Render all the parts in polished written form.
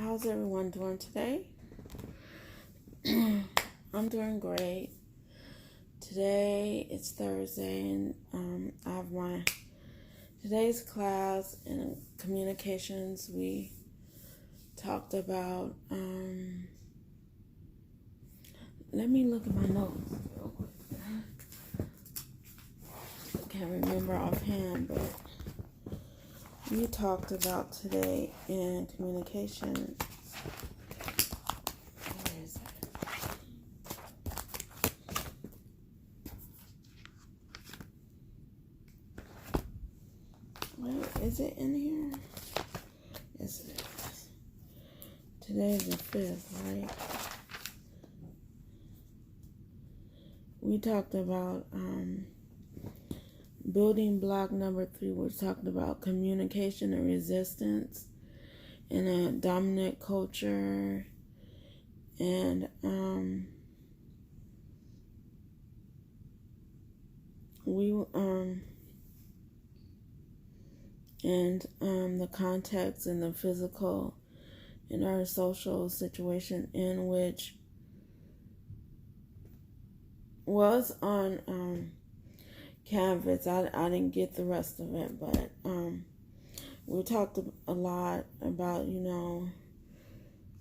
How's everyone doing today? I'm doing great. Today it's Thursday, and I have my today's class in communications. We talked about. Let me look at my notes real quick. I can't remember offhand, but we talked about today in communication. Where is it? Where is it in here? Yes, it is. Today is the 5th, right? We talked about building block number 3. We're talking about communication and resistance in a dominant culture, and the context and the physical in our social situation in which was on Canvas. I didn't get the rest of it, but we talked a lot about,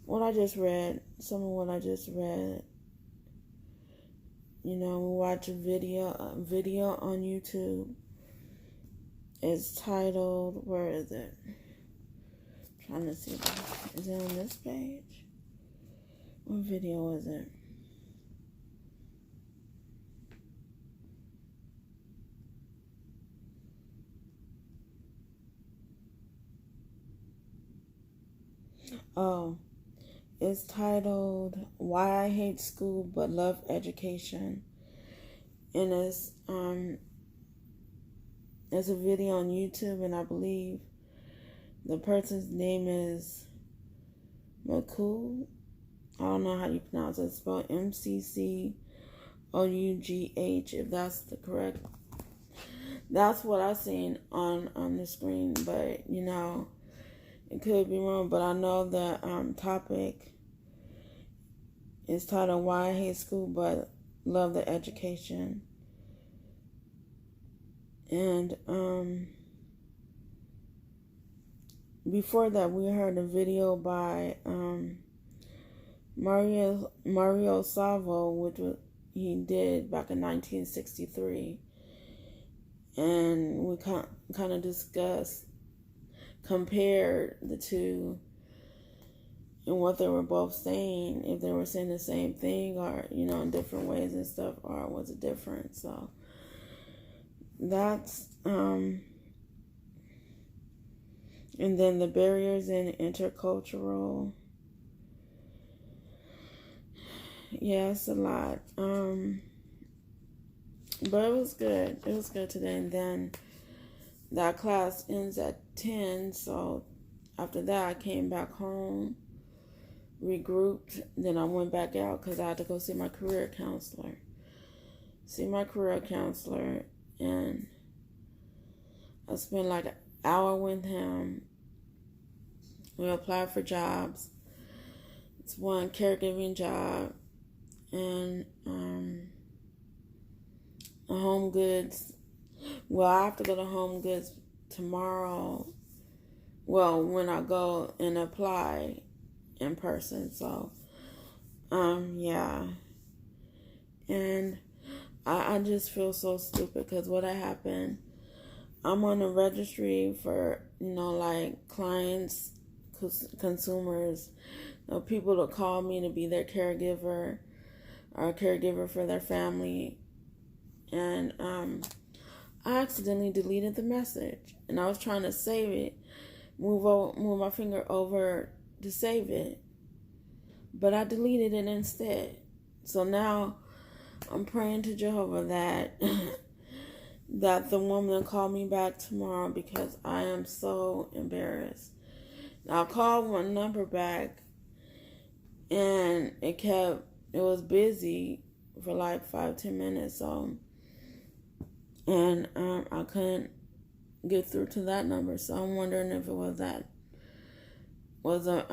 what I just read, some of what I just read. We watch a video on YouTube. It's titled, where is it? I'm trying to see is it on this page? What video is it? Oh, it's titled "Why I Hate School But Love Education," and it's a video on YouTube, and I believe the person's name is Mccough. I don't know how you pronounce it. It's spelled McCough, if that's the correct. That's what I've seen on the screen, but it could be wrong. But I know the topic is titled "Why I Hate School But Love the Education." And before that, we heard a video by Mario Savio, which he did back in 1963, and we kind of compared the two and what they were both saying, if they were saying the same thing or in different ways and stuff, or was it different. So that's and then the barriers in intercultural. Yeah, it's a lot. But it was good. It was good today. And then that class ends at 10. So after that, I came back home, regrouped. Then I went back out because I had to go see my career counselor. And I spent like an hour with him. We applied for jobs. It's one caregiving job and a Home Goods. Well, I have to go to Home Goods tomorrow. Well, when I go and apply in person. So, yeah. And I just feel so stupid because what happened, I'm on the registry for, like clients, consumers, people to call me to be their caregiver or a caregiver for their family. And I accidentally deleted the message, and I was trying to save it, move my finger over to save it, but I deleted it instead. So now I'm praying to Jehovah that that the woman call me back tomorrow because I am so embarrassed. I called one number back, and it was busy for like 5-10 minutes. So, and I couldn't get through to that number. So I'm wondering if it was was a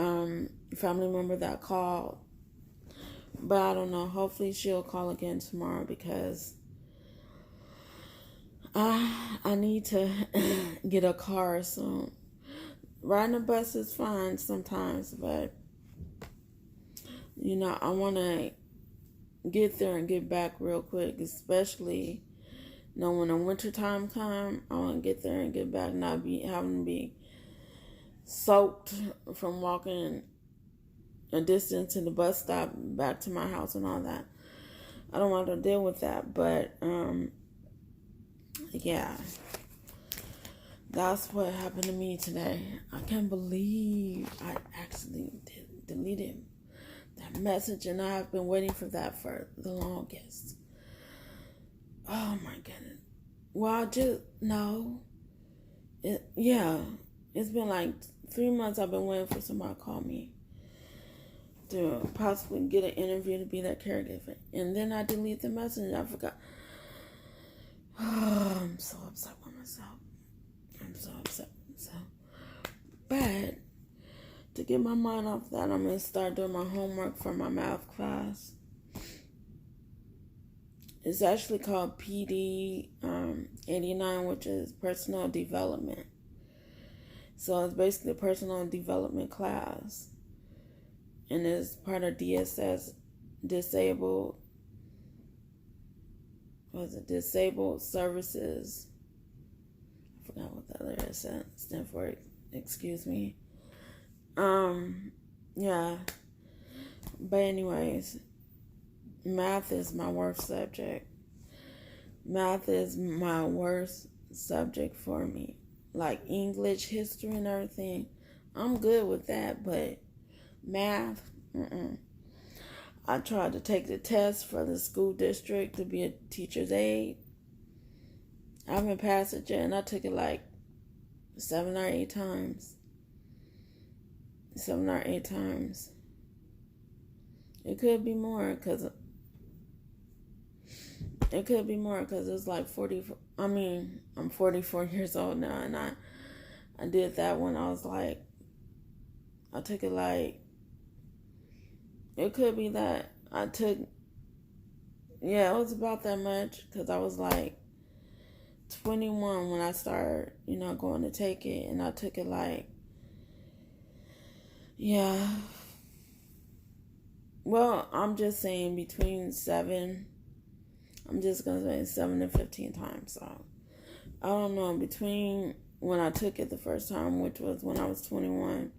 family member that called, but I don't know. Hopefully she'll call again tomorrow because I need to get a car soon. Riding a bus is fine sometimes, but I want to get there and get back real quick, especially when the winter time comes. I want to get there and get back, not be having to be soaked from walking a distance to the bus stop back to my house and all that. I don't want to deal with that, but yeah, that's what happened to me today. I can't believe I actually deleted that message, and I've been waiting for that for the longest. Oh my goodness. Well, it's been like 3 months I've been waiting for somebody to call me to possibly get an interview to be that caregiver. And then I delete the message. I forgot. Oh, I'm so upset with myself. But to get my mind off that, I'm going to start doing my homework for my math class. It's actually called PD 89, which is personal development. So it's basically a personal development class. And it's part of DSS, Disabled Services. I forgot what the other stand for. Excuse me. Yeah. But anyways, math is my worst subject. Math is my worst subject for me. Like English, history, and everything. I'm good with that, but math, I tried to take the test for the school district to be a teacher's aide. I haven't passed it yet, and I took it like 7 or 8 times. 7 or 8 times. It could be more because it's like 40. I mean, I'm 44 years old now, and I did that when I was like, I took it like, it could be that I took, it was about that much because I was like 21 when I started, going to take it, and I took it like, well, I'm just saying between 7, I'm just going to say 7 to 15 times, so I don't know, between when I took it the first time, which was when I was 21,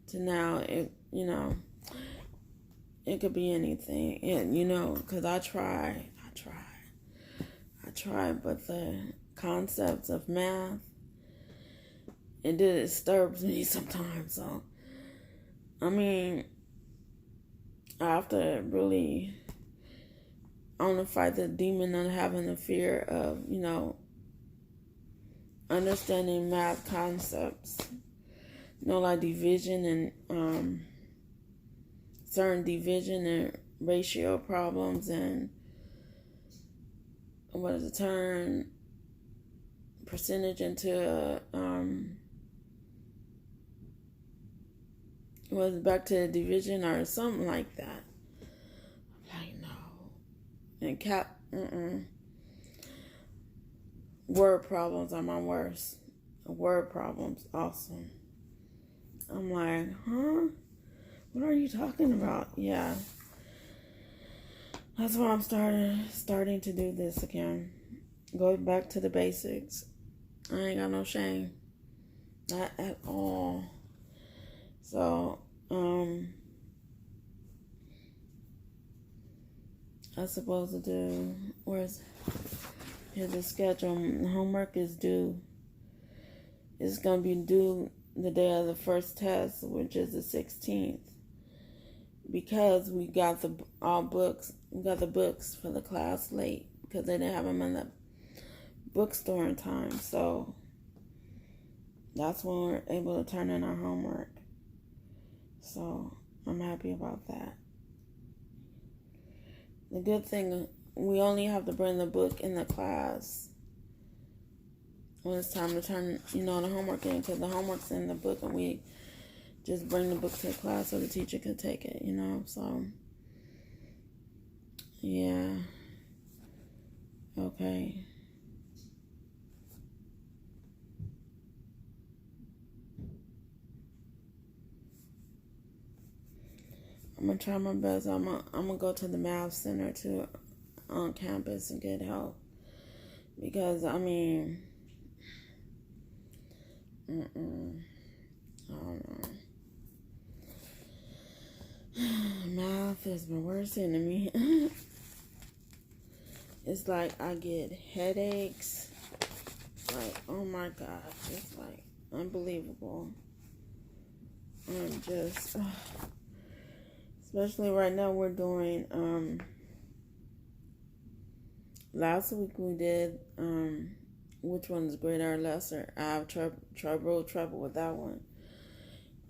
to now, it could be anything, and because I try, but the concepts of math, it disturbs me sometimes. So, I mean, I have to really, I want to fight the demon of having the fear of, understanding math concepts, like division and certain division and ratio problems, and turn percentage into back to division or something like that. I'm like, no. And word problems are my worst. Word problems, awesome. I'm like, huh? What are you talking about? Yeah. That's why I'm starting to do this again. Go back to the basics. I ain't got no shame. Not at all. So, I'm supposed to do, here's the schedule. Homework is due. It's going to be due the day of the first test, which is the 16th. Because we got the books for the class late because they didn't have them in the bookstore in time. So that's when we're able to turn in our homework. So I'm happy about that. The good thing, we only have to bring the book in the class when it's time to turn, the homework in, because the homework's in the book and we just bring the book to the class so the teacher could take it, so yeah. Okay. I'm gonna try my best. I'm gonna go to the math center too on campus and get help, because I mean, I don't know. Math has been worse than me. It's like I get headaches. Like, oh my gosh, it's like unbelievable. I'm just, especially right now we're doing, last week we did, which one is greater or lesser? I have trouble with that one.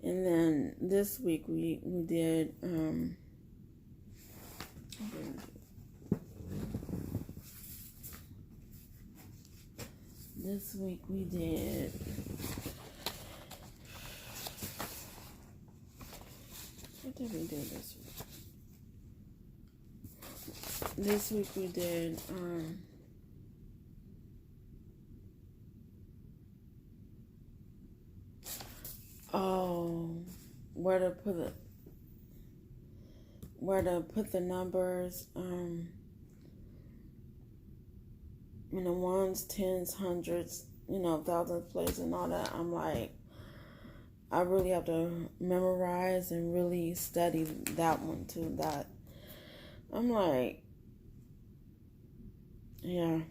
And then this week we did, this week we did, what did we do this week? This week we did, where to put the numbers, the ones, tens, hundreds, thousands place and all that. I'm like, I really have to memorize and really study that one too. That I'm like, yeah.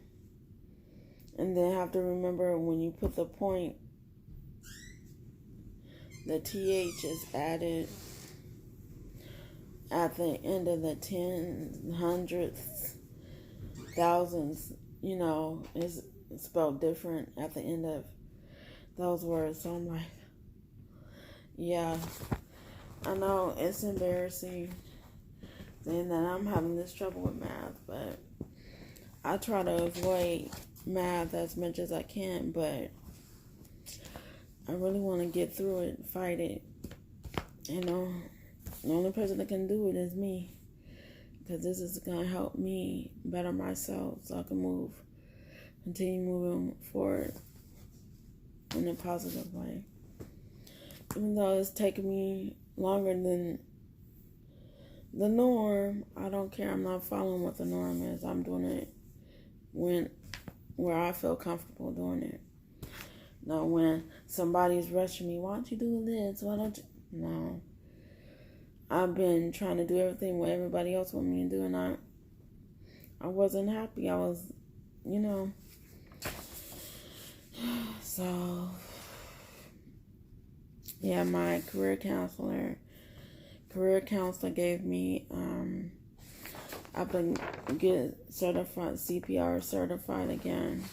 And then have to remember when you put the point, the TH is added at the end of the tens, hundreds, thousands, is spelled different at the end of those words. So I'm like, yeah, I know it's embarrassing saying that I'm having this trouble with math, but I try to avoid math as much as I can, but I really want to get through it, fight it. The only person that can do it is me, because this is going to help me better myself so I can continue moving forward in a positive way. Even though it's taking me longer than the norm, I don't care. I'm not following what the norm is. I'm doing it where I feel comfortable doing it. Now, when somebody's rushing me, why don't you do this? Why don't you? No. I've been trying to do everything what everybody else wanted me to do, and I wasn't happy. I was, So, yeah, my career counselor gave me, I've been get certified, CPR certified again.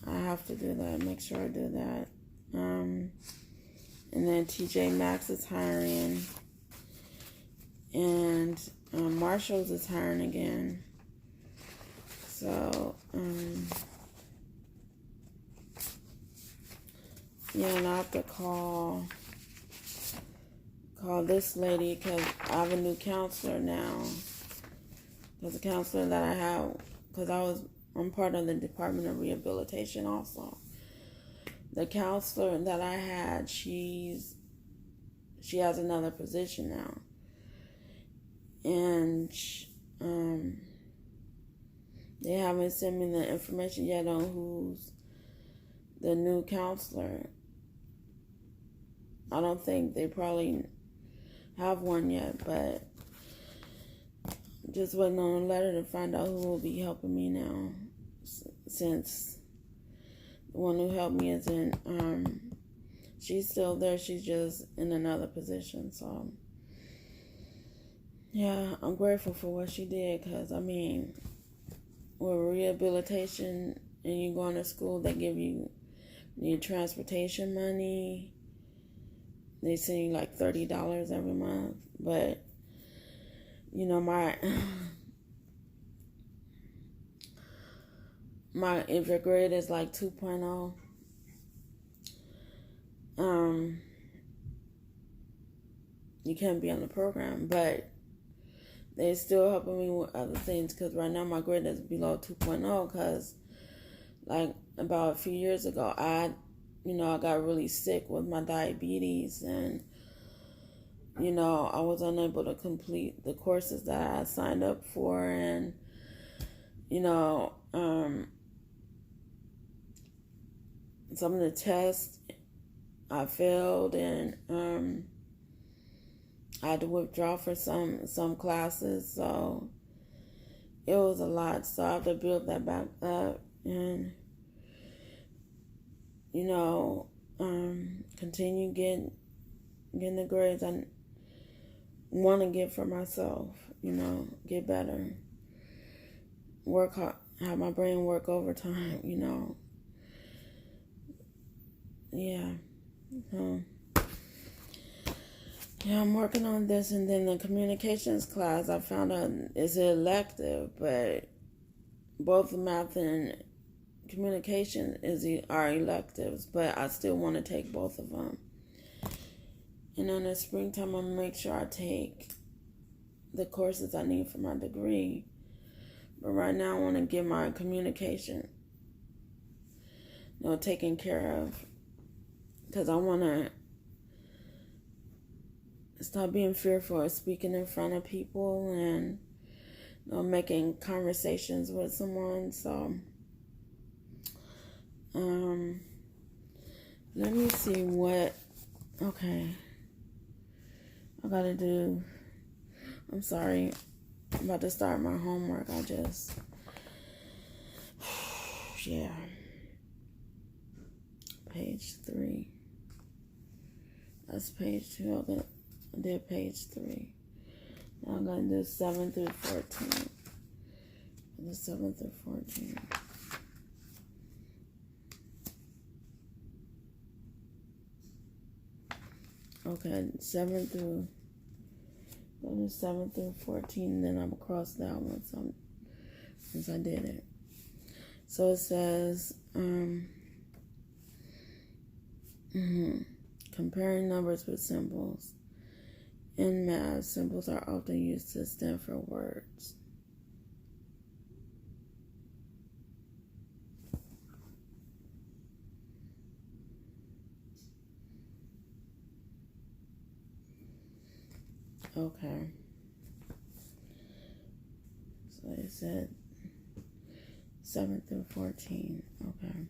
I have to do that, make sure I do that. And then TJ Maxx is hiring, and Marshall's is hiring again. So, yeah, and I have to call this lady because I have a new counselor now. Because the counselor that I have, because I'm part of the Department of Rehabilitation also. The counselor that I had, she has another position now. And they haven't sent me the information yet on who's the new counselor. I don't think they probably have one yet, but just waiting on a letter to find out who will be helping me now, since the one who helped me isn't, she's still there, she's just in another position. So yeah, I'm grateful for what she did, because with rehabilitation and you going to school, they give you your transportation money. They send you like $30 every month, but if your grade is like 2.0, you can't be on the program, but they're still helping me with other things because right now my grade is below 2.0 because like about a few years ago I got really sick with my diabetes and I was unable to complete the courses that I signed up for and some of the tests I failed and I had to withdraw for some classes, so it was a lot. So I have to build that back up and continue getting the grades I want to get for myself. Get better, work hard, have my brain work overtime. Yeah. Yeah, I'm working on this, and then the communications class I found out is an elective, but both math and communication are electives, but I still want to take both of them. And in the springtime, I'm going to make sure I take the courses I need for my degree. But right now, I want to get my communication, taken care of, because I want to stop being fearful of speaking in front of people and making conversations with someone. So let me see what I gotta do. I'm sorry, I'm about to start my homework. Yeah, page 3, that's page 2. I did page 3. Now I'm going to do 7 through 14. The 7 through 14. Okay, 7 through 14, then I'm across that one since I did it. So it says, comparing numbers with symbols. In math, symbols are often used to stand for words. Okay. So it said 7 through 14. Okay.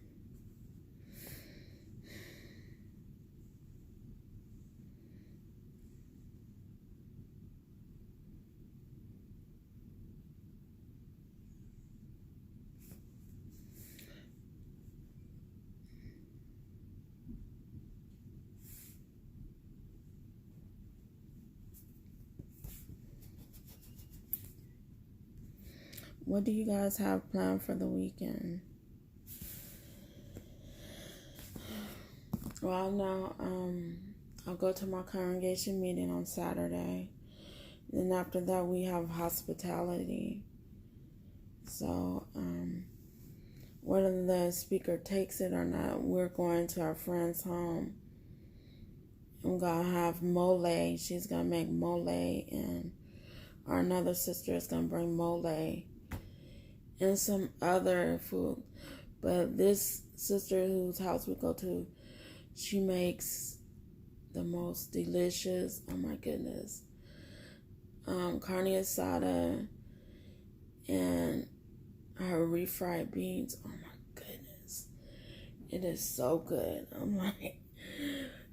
What do you guys have planned for the weekend? Well, now, I'll go to my congregation meeting on Saturday. Then after that, we have hospitality. So, whether the speaker takes it or not, we're going to our friend's home. I'm going to have mole. She's going to make mole, and our another sister is going to bring mole and some other food. But this sister whose house we go to, she makes the most delicious, oh my goodness, carne asada and her refried beans. Oh my goodness, it is so good. I'm like,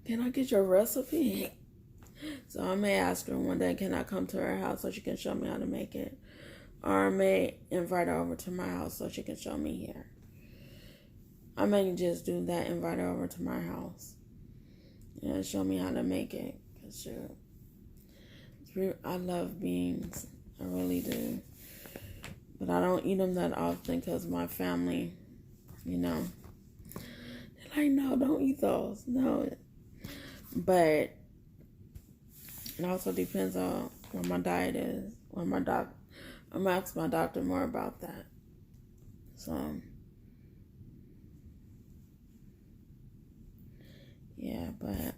can I get your recipe? So I may ask her one day, can I come to her house so she can show me how to make it? Or I may invite her over to my house so she can show me here. I may just do that, invite her over to my house and show me how to make it. Cause I love beans. I really do. But I don't eat them that often because my family, they're like, no, don't eat those. No. But it also depends on what my diet is. I'm going to ask my doctor more about that. So, yeah, but,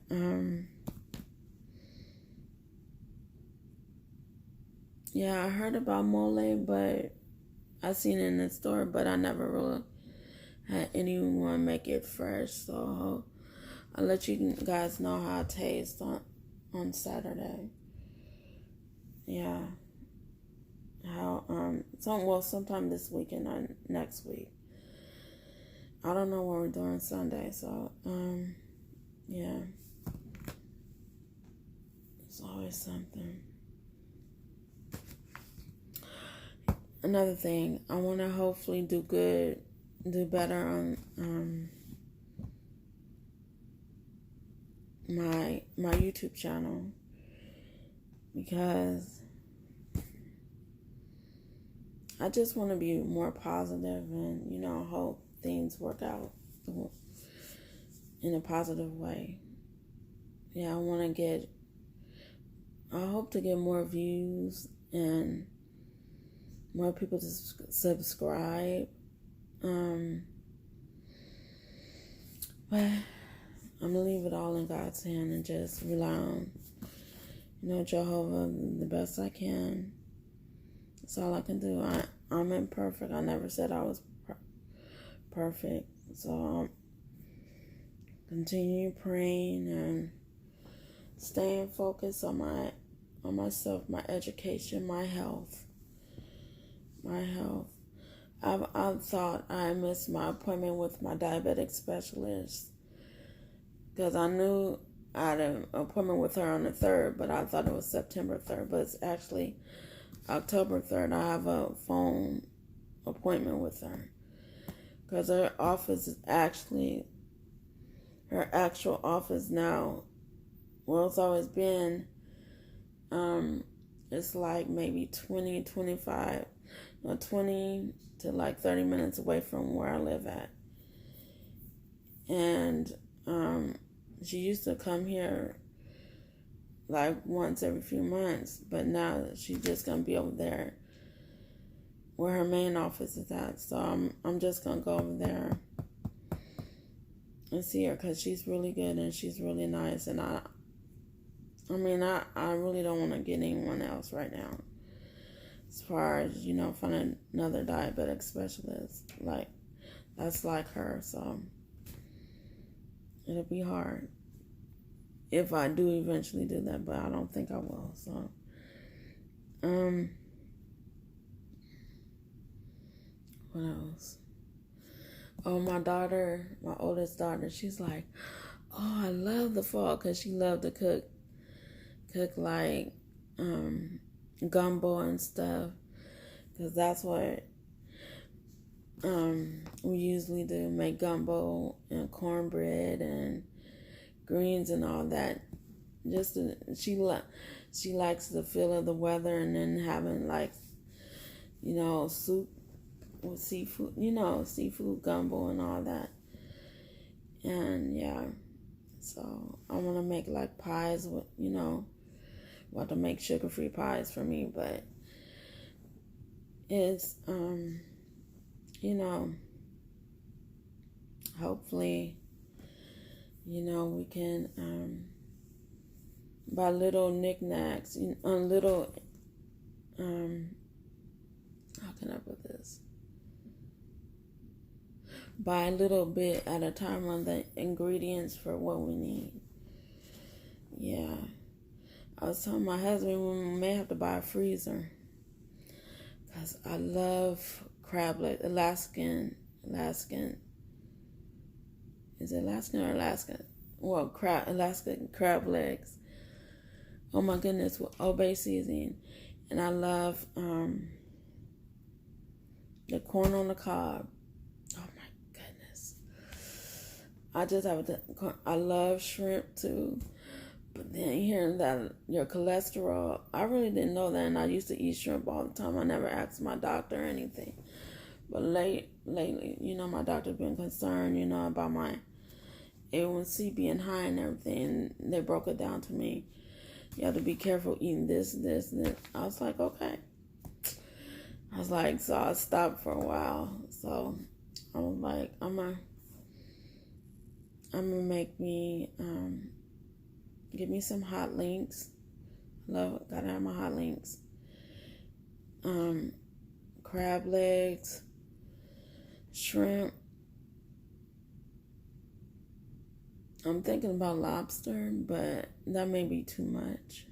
Yeah, I heard about mole, but I seen it in the store, but I never really had anyone make it fresh. So I'll let you guys know how it tastes on Saturday. Yeah. How sometime this weekend or next week. I don't know what we're doing Sunday, so yeah. It's always something. Another thing, I want to hopefully do better on my YouTube channel, because I just want to be more positive and hope things work out in a positive way. Yeah, I hope to get more views and more people to subscribe. But I'm gonna leave it all in God's hand and just rely on, Jehovah the best I can. That's all I can do. I'm imperfect. I never said I was perfect. So continue praying and staying focused on myself, my education, my health. I thought I missed my appointment with my diabetic specialist because I knew I had an appointment with her on the 3rd, but I thought it was September 3rd, but it's actually October 3rd. I have a phone appointment with her because her actual office now, well, it's always been, it's like maybe 20 to like 30 minutes away from where I live at. And she used to come here like once every few months, but now she's just gonna be over there where her main office is at. So I'm just gonna go over there and see her because she's really good and she's really nice. And I really don't want to get anyone else right now. As far as, find another diabetic specialist, that's like her, so it'll be hard if I do eventually do that, but I don't think I will. So, what else? Oh, my oldest daughter, she's like, oh, I love the fall, because she loved to cook like gumbo and stuff, because that's what we usually do, make gumbo and cornbread and greens and all that. She likes the feel of the weather, and then having soup with seafood gumbo and all that. And yeah, so I want to make like pies with, want to make sugar-free pies for me, but it's, hopefully, we can buy little knickknacks, little, how can I put this? Buy a little bit at a time on the ingredients for what we need. Yeah. I was telling my husband we may have to buy a freezer, because I love crab legs, Alaskan. Is it Alaskan or Alaska? Well, Alaskan crab legs. Oh my goodness, with Old Bay seasoning. And I love the corn on the cob. Oh my goodness. I love shrimp too. But then hearing that your cholesterol, I really didn't know that, and I used to eat shrimp all the time. I never asked my doctor or anything. But lately, my doctor's been concerned, about my A1C being high and everything. They broke it down to me. You have to be careful eating this, and this. I was like, okay. So I stopped for a while. So I was like, I'm gonna make me, give me some hot links. Gotta have my hot links. crab legs, shrimp. I'm thinking about lobster, but that may be too much.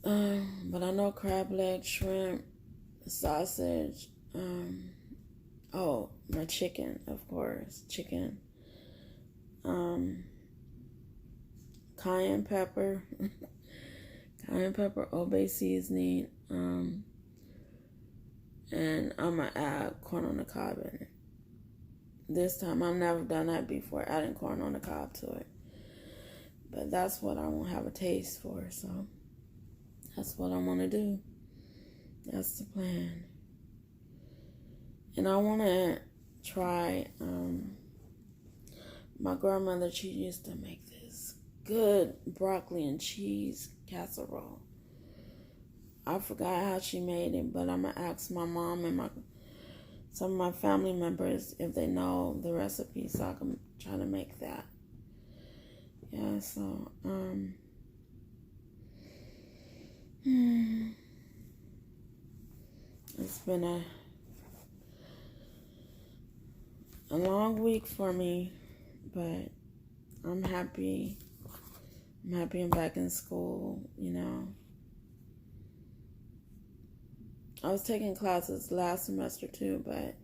But I know crab legs, shrimp, sausage. My chicken, of course, chicken. Cayenne pepper, Old Bay seasoning, and I'm gonna add corn on the cob in it. This time, I've never done that before, adding corn on the cob to it. But that's what I want to have a taste for, so that's what I want to do. That's the plan. And I want to try, my grandmother, she used to make this good broccoli and cheese casserole. I forgot how she made it, but I'm going to ask my mom and some of my family members if they know the recipe so I can try to make that. Yeah, so, it's been a long week for me, but I'm happy. I'm happy I'm back in school, I was taking classes last semester too, but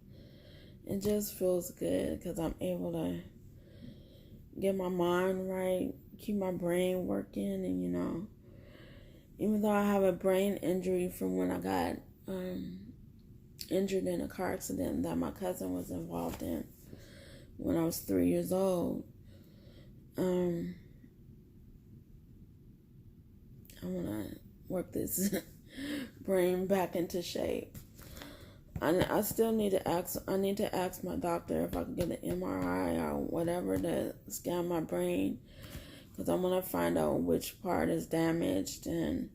it just feels good because I'm able to get my mind right, keep my brain working, and even though I have a brain injury from when I got injured in a car accident that my cousin was involved in when I was 3 years old, I want to work this brain back into shape. I still need to ask my doctor if I can get an MRI or whatever to scan my brain, because I want to find out which part is damaged and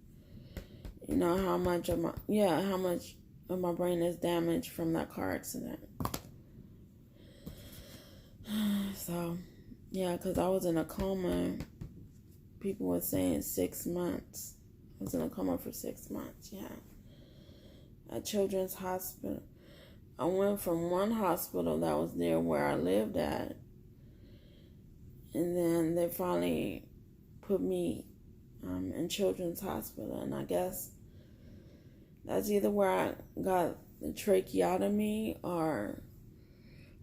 how much of my brain is damaged from that car accident. So, yeah, because I was in a coma. People were saying 6 months. I was in a coma for 6 months, yeah. At Children's Hospital. I went from one hospital that was near where I lived at, and then they finally put me in Children's Hospital, and I guess that's either where I got the tracheotomy, or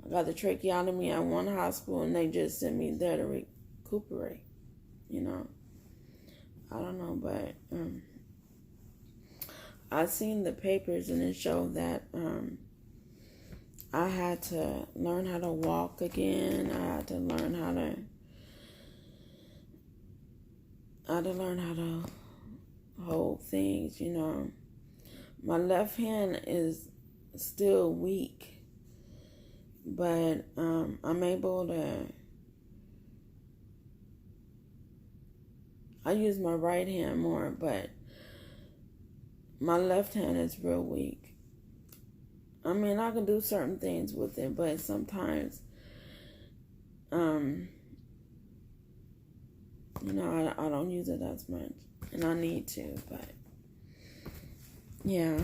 I got the tracheotomy at one hospital and they just sent me there to recuperate, I don't know, but I seen the papers and it showed that I had to learn how to walk again. I had to learn how to hold things, My left hand is still weak, but I'm able to. I use my right hand more, but my left hand is real weak. I mean, I can do certain things with it, but sometimes, I don't use it as much, and I need to, but yeah.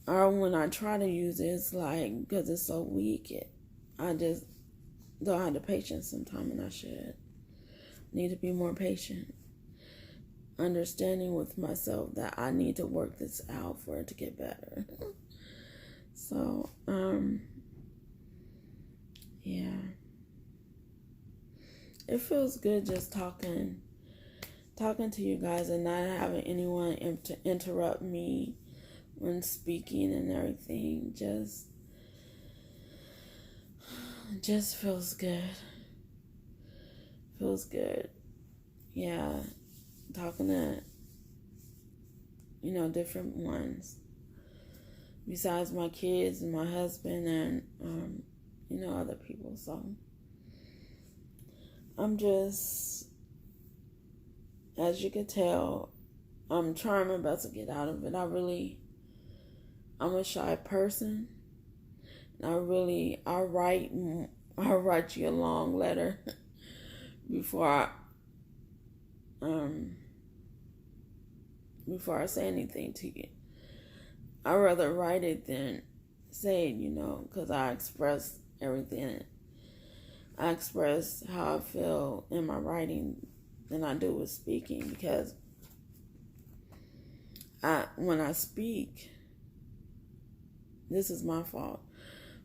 Or when I try to use it, it's like, because it's so weak, I just don't have the patience sometimes, and I should. Need to be more patient. Understanding with myself that I need to work this out for it to get better. So, yeah. It feels good just talking to you guys and not having anyone interrupt me when speaking and everything. Just feels good. Feels good. Yeah. Talking to, different ones. Besides my kids and my husband and, other people. So, I'm just, as you can tell, I'm trying my best to get out of it. I'm a shy person. And I write you a long letter before before I say anything to you. I'd rather write it than say it, because I express everything. I express how I feel in my writing than I do with speaking, because when I speak, this is my fault.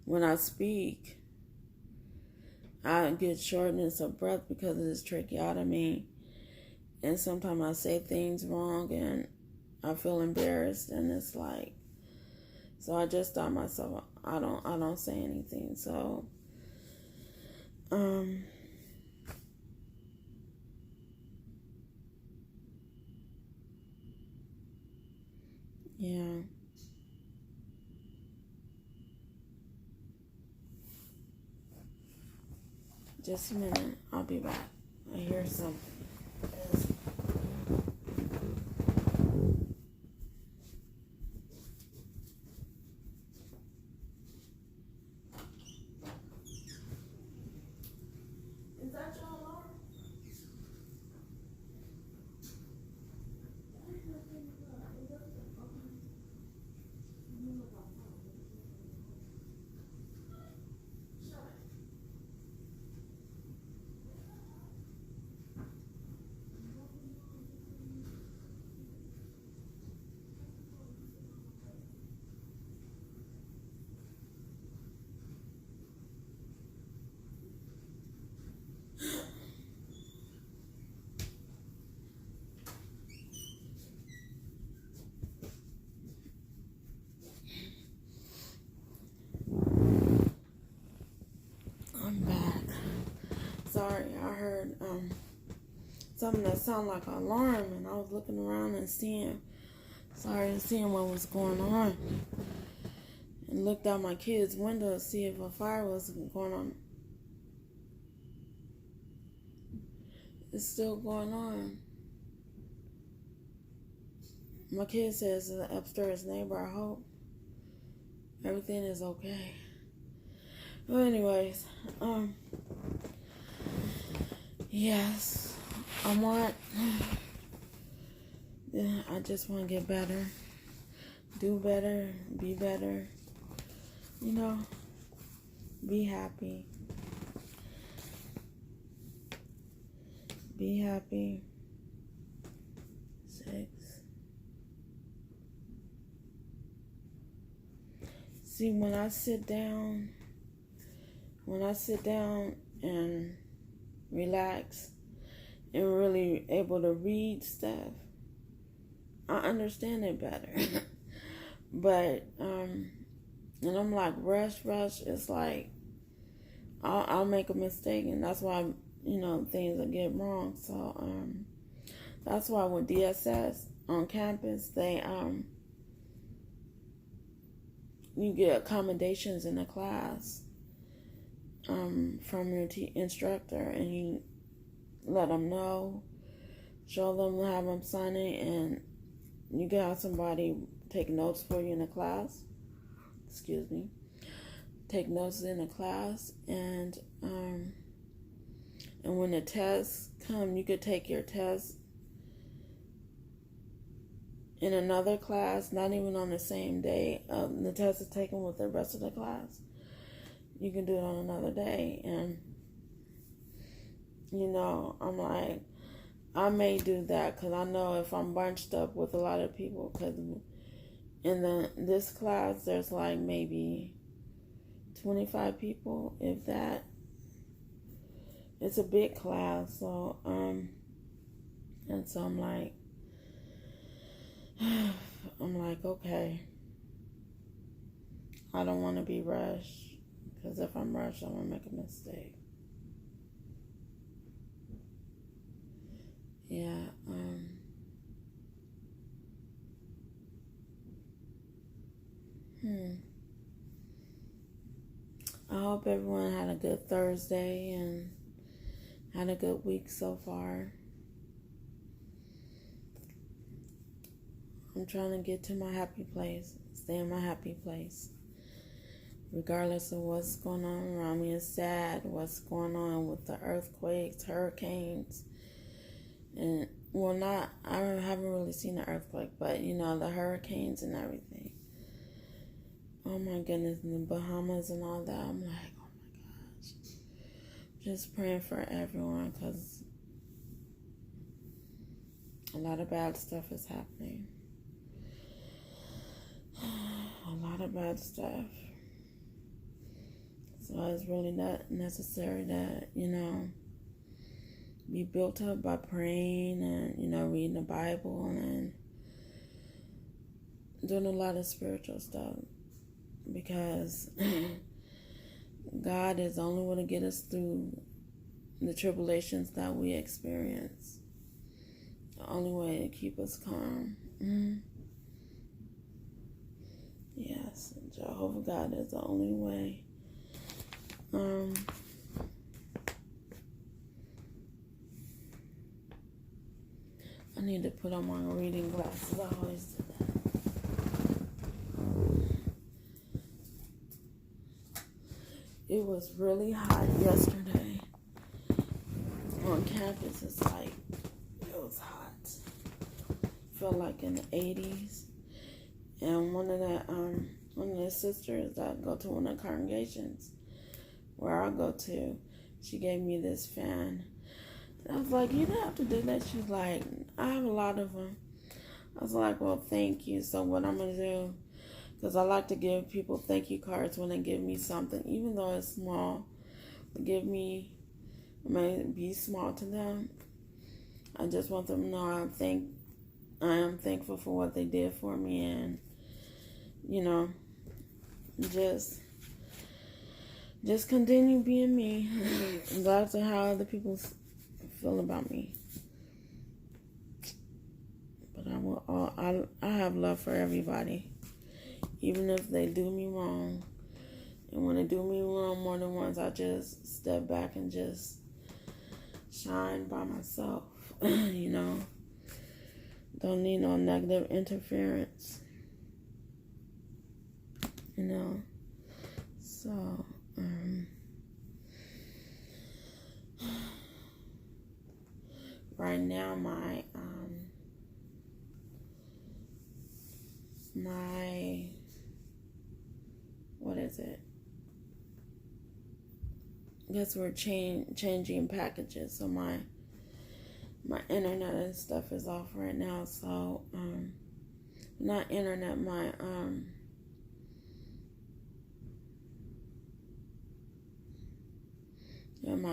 When I speak, I get shortness of breath because of this tracheotomy, and sometimes I say things wrong and I feel embarrassed, and it's like, so I just thought myself, I don't say anything. So yeah. Just a minute, I'll be back. I hear something. Is that your alarm? I'm back. Sorry, I heard something that sounded like an alarm, and I was looking around and seeing what was going on, and looked out my kid's window to see if a fire was going on. It's still going on. My kid says the upstairs neighbor, I hope everything is okay. Well, anyways, yes, I just want to get better, do better, be better, be happy. Be happy. 6. See, when I sit down and relax and really able to read stuff, I understand it better. But and I'm like rush, it's like I'll make a mistake, and that's why things will get wrong. So that's why with DSS on campus, they you get accommodations in the class from your instructor, and you let them know, show them, have them sign it, and you can have somebody take notes for you in the class. Excuse me. Take notes in the class, and when the tests come, you could take your test in another class, not even on the same day. The test is taken with the rest of the class. You can do it on another day. And, I'm like, I may do that because I know if I'm bunched up with a lot of people, because in this class, there's like maybe 25 people, if that. It's a big class, so and so I'm like, okay, I don't want to be rushed, because if I'm rushed, I'm gonna make a mistake. Yeah. I hope everyone had a good Thursday and had a good week so far. I'm trying to get to my happy place, stay in my happy place. Regardless of what's going on around me, it's sad what's going on with the earthquakes, hurricanes, And, well, not, I haven't really seen the earthquake, but, the hurricanes and everything. Oh my goodness, in the Bahamas and all that. I'm like, oh my gosh. Just praying for everyone, because a lot of bad stuff is happening. A lot of bad stuff. So it's really not necessary that, be built up by praying and, reading the Bible and doing a lot of spiritual stuff. Because God is the only one to get us through the tribulations that we experience. The only way to keep us calm. Yes, Jehovah God is the only way. I need to put on my reading glasses. I always do that. It was really hot yesterday on campus. It was hot. Felt like in the 80s. And one of the sisters that go to one of the congregations where I go to, she gave me this fan. And I was like, you don't have to do that. She's like, I have a lot of them. I was like, well, thank you. So what I'm going to do, because I like to give people thank you cards when they give me something, even though it's small. It may be small to them. I just want them to know I am thankful for what they did for me, and just continue being me. Regardless of how other people feel about me. But I have love for everybody, even if they do me wrong. And when they do me wrong more than once, I just step back and just shine by myself. Don't need no negative interference. So, right now my what is it? I guess we're changing packages, so my internet and stuff is off right now. So not internet, my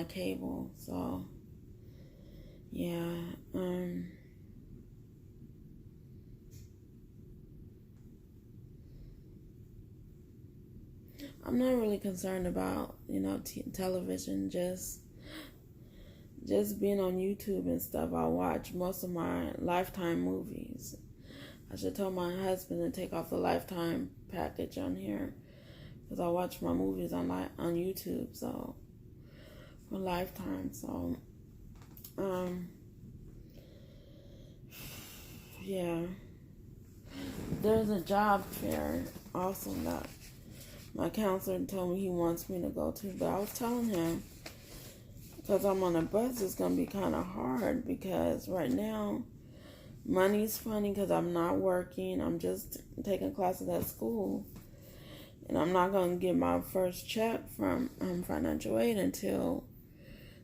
cable. So yeah, I'm not really concerned about television. Just being on YouTube and stuff. I watch most of my Lifetime movies. I should tell my husband to take off the Lifetime package on here, because I watch my movies on YouTube. So for Lifetime. So yeah. There's a job fair also that my counselor told me he wants me to go to, but I was telling him, because I'm on a bus, it's going to be kind of hard, because right now money's funny because I'm not working. I'm just taking classes at school, and I'm not going to get my first check from financial aid until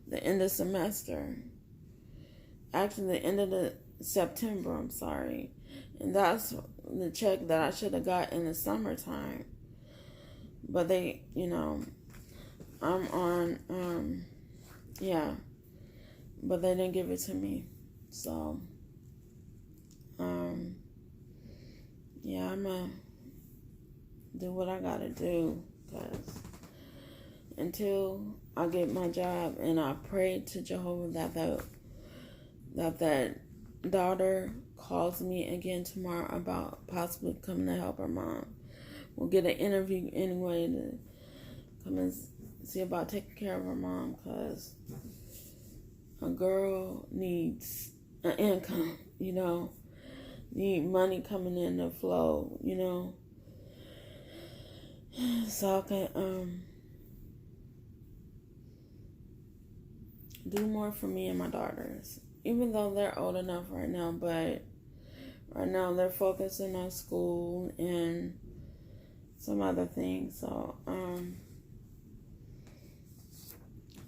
the end of semester. Actually, the end of the September, I'm sorry. And that's the check that I should have got in the summertime. But they, I'm on, but they didn't give it to me. So, I'm gonna do what I gotta do, because until I get my job, and I pray to Jehovah that daughter calls me again tomorrow about possibly coming to help her mom. We'll get an interview anyway to come and see about taking care of her mom, because a girl needs an income, need money coming in to flow, so I can do more for me and my daughters, even though they're old enough right now, but right now they're focusing on school and some other things. So,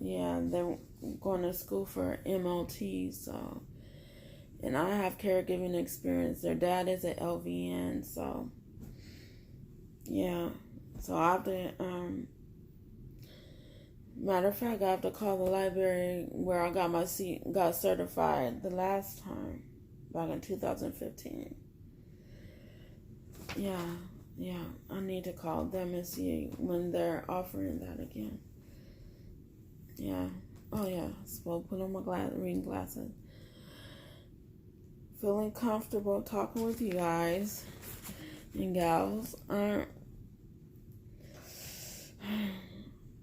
yeah, they're going to school for MOT. So, and I have caregiving experience. Their dad is an LVN. So, yeah. So I have to, matter of fact, I have to call the library where I got certified the last time, back in 2015. Yeah, I need to call them and see when they're offering that again. Yeah. Oh yeah. So put on my reading glasses. Feeling comfortable talking with you guys and gals.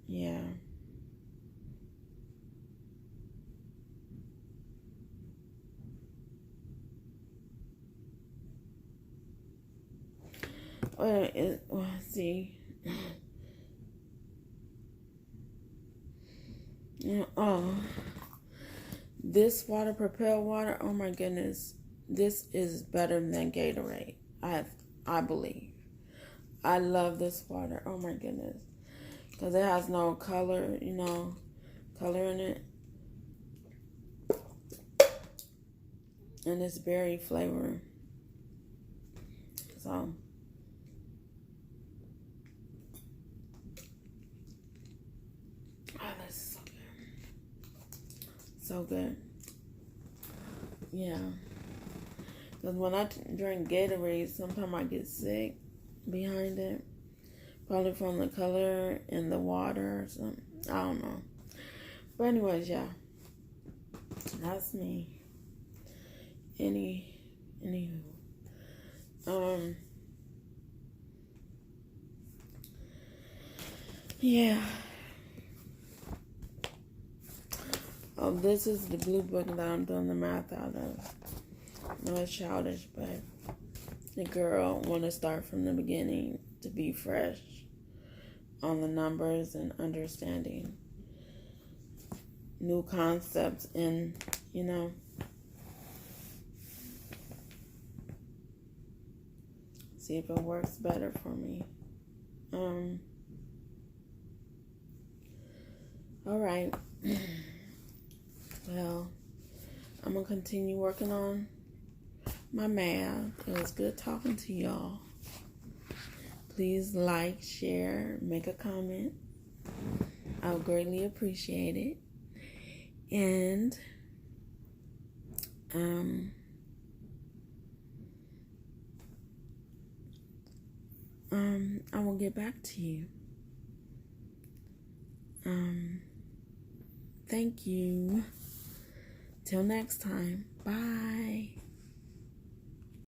Yeah. Let's see. Yeah, oh, this water, Propel water. Oh my goodness, this is better than Gatorade. I believe. I love this water. Oh my goodness, because it has no color, color in it, and it's berry flavor. So. Oh, this is so good. So good. Yeah. Because when I drink Gatorade, sometimes I get sick behind it. Probably from the color and the water or something. I don't know. But anyways, yeah. That's me. Anywho. Yeah. Oh, this is the blue book that I'm doing the math out of. No, it's childish, but the girl want to start from the beginning to be fresh on the numbers and understanding new concepts and, see if it works better for me. All right. Well, I'm going to continue working on my math. It was good talking to y'all. Please like, share, make a comment. I would greatly appreciate it. And I will get back to you. Thank you. Till next time. Bye.